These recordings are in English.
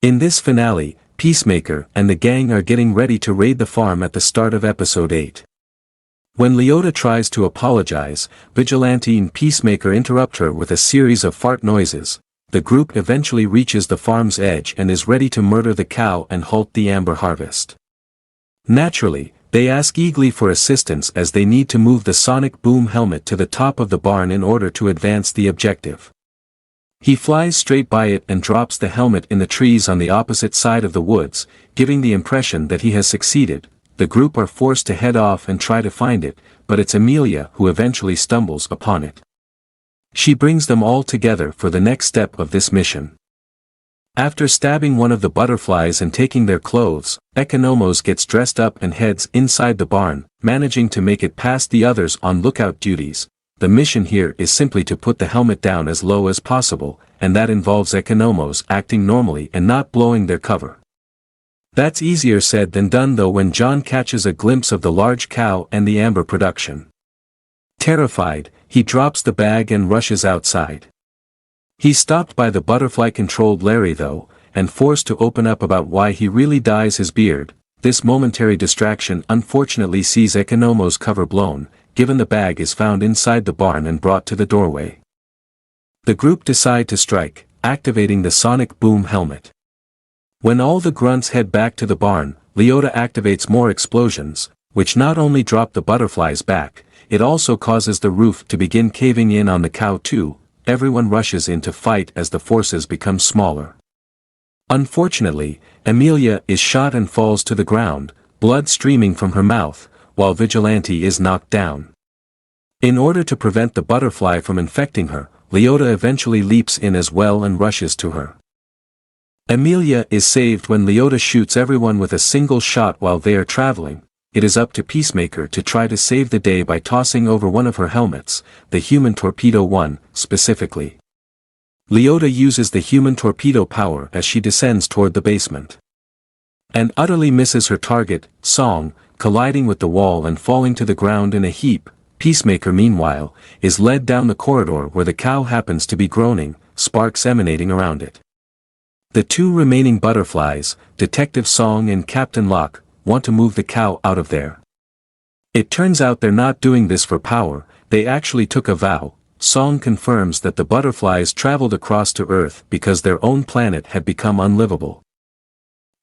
In this finale, Peacemaker and the gang are getting ready to raid the farm at the start of episode 8. When Leota tries to apologize, Vigilante and Peacemaker interrupt her with a series of fart noises. The group eventually reaches the farm's edge and is ready to murder the cow and halt the amber harvest. Naturally, they ask Eagly for assistance as they need to move the sonic boom helmet to the top of the barn in order to advance the objective. He flies straight by it and drops the helmet in the trees on the opposite side of the woods, giving the impression that he has succeeded. The group are forced to head off and try to find it, but it's Amelia who eventually stumbles upon it. She brings them all together for the next step of this mission. After stabbing one of the butterflies and taking their clothes, Economos gets dressed up and heads inside the barn, managing to make it past the others on lookout duties. The mission here is simply to put the helmet down as low as possible, and that involves Economos acting normally and not blowing their cover. That's easier said than done though when John catches a glimpse of the large cow and the amber production. Terrified, he drops the bag and rushes outside. He's stopped by the butterfly-controlled Larry though, and forced to open up about why he really dyes his beard. This momentary distraction unfortunately sees Economos' cover blown, given the bag is found inside the barn and brought to the doorway. The group decide to strike, activating the sonic boom helmet. When all the grunts head back to the barn, Leota activates more explosions, which not only drop the butterflies back, it also causes the roof to begin caving in on the cow too. Everyone rushes in to fight as the forces become smaller. Unfortunately, Amelia is shot and falls to the ground, blood streaming from her mouth, while Vigilante is knocked down. In order to prevent the butterfly from infecting her, Leota eventually leaps in as well and rushes to her. Amelia is saved when Leota shoots everyone with a single shot while they are traveling. It is up to Peacemaker to try to save the day by tossing over one of her helmets, the human torpedo one, specifically. Leota uses the human torpedo power as she descends toward the basement. And utterly misses her target, Song, colliding with the wall and falling to the ground in a heap. Peacemaker meanwhile, is led down the corridor where the cow happens to be groaning, sparks emanating around it. The two remaining butterflies, Detective Song and Captain Locke, want to move the cow out of there. It turns out they're not doing this for power, they actually took a vow. Song confirms that the butterflies traveled across to Earth because their own planet had become unlivable.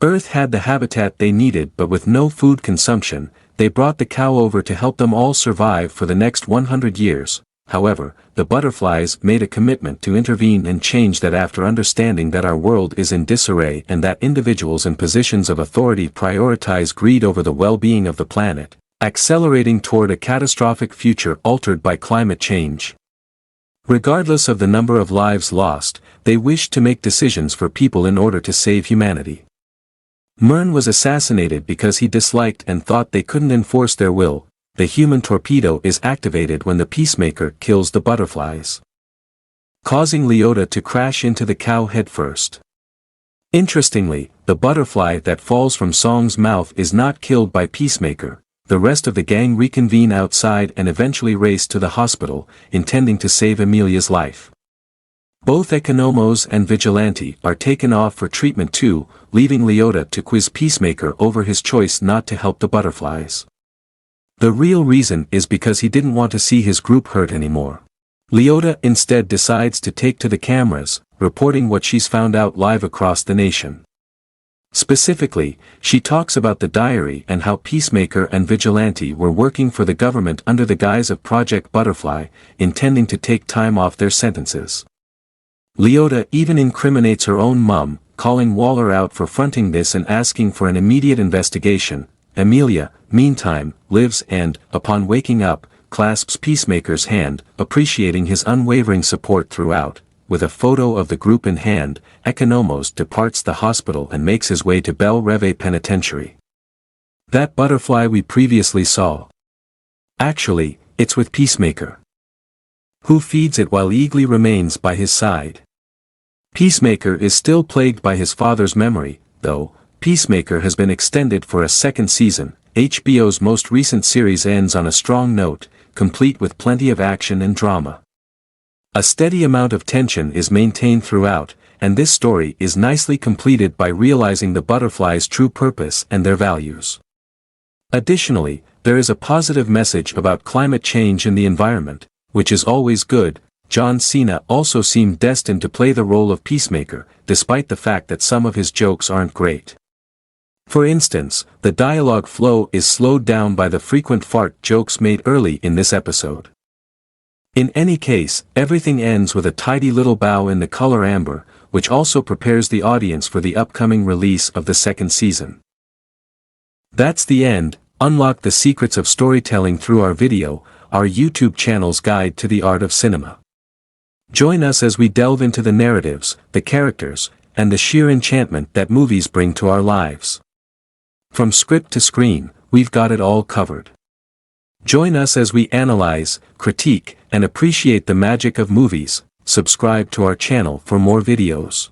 Earth had the habitat they needed but with no food consumption, they brought the cow over to help them all survive for the next 100 years. However, the butterflies made a commitment to intervene and change that after understanding that our world is in disarray and that individuals in positions of authority prioritize greed over the well-being of the planet, accelerating toward a catastrophic future altered by climate change. Regardless of the number of lives lost, they wished to make decisions for people in order to save humanity. Myrn was assassinated because he disliked and thought they couldn't enforce their will. The human torpedo is activated when the Peacemaker kills the butterflies, causing Leota to crash into the cow headfirst. Interestingly, the butterfly that falls from Song's mouth is not killed by Peacemaker. The rest of the gang reconvene outside and eventually race to the hospital, intending to save Amelia's life. Both Economos and Vigilante are taken off for treatment too, leaving Leota to quiz Peacemaker over his choice not to help the butterflies. The real reason is because he didn't want to see his group hurt anymore. Leota instead decides to take to the cameras, reporting what she's found out live across the nation. Specifically, she talks about the diary and how Peacemaker and Vigilante were working for the government under the guise of Project Butterfly, intending to take time off their sentences. Leota even incriminates her own mum, calling Waller out for fronting this and asking for an immediate investigation. Amelia, meantime, lives and, upon waking up, clasps Peacemaker's hand, appreciating his unwavering support throughout. With a photo of the group in hand, Economos departs the hospital and makes his way to Belle Reve Penitentiary. That butterfly we previously saw. Actually, it's with Peacemaker, who feeds it while Eagly remains by his side. Peacemaker is still plagued by his father's memory, though. Peacemaker has been extended for a second season. HBO's most recent series ends on a strong note, complete with plenty of action and drama. A steady amount of tension is maintained throughout, and this story is nicely completed by realizing the butterfly's true purpose and their values. Additionally, there is a positive message about climate change and the environment, which is always good. John Cena also seemed destined to play the role of Peacemaker, despite the fact that some of his jokes aren't great. For instance, the dialogue flow is slowed down by the frequent fart jokes made early in this episode. In any case, everything ends with a tidy little bow in the color amber, which also prepares the audience for the upcoming release of the second season. That's the end. Unlock the secrets of storytelling through our video, our YouTube channel's guide to the art of cinema. Join us as we delve into the narratives, the characters, and the sheer enchantment that movies bring to our lives. From script to screen, we've got it all covered. Join us as we analyze, critique, and appreciate the magic of movies. Subscribe to our channel for more videos.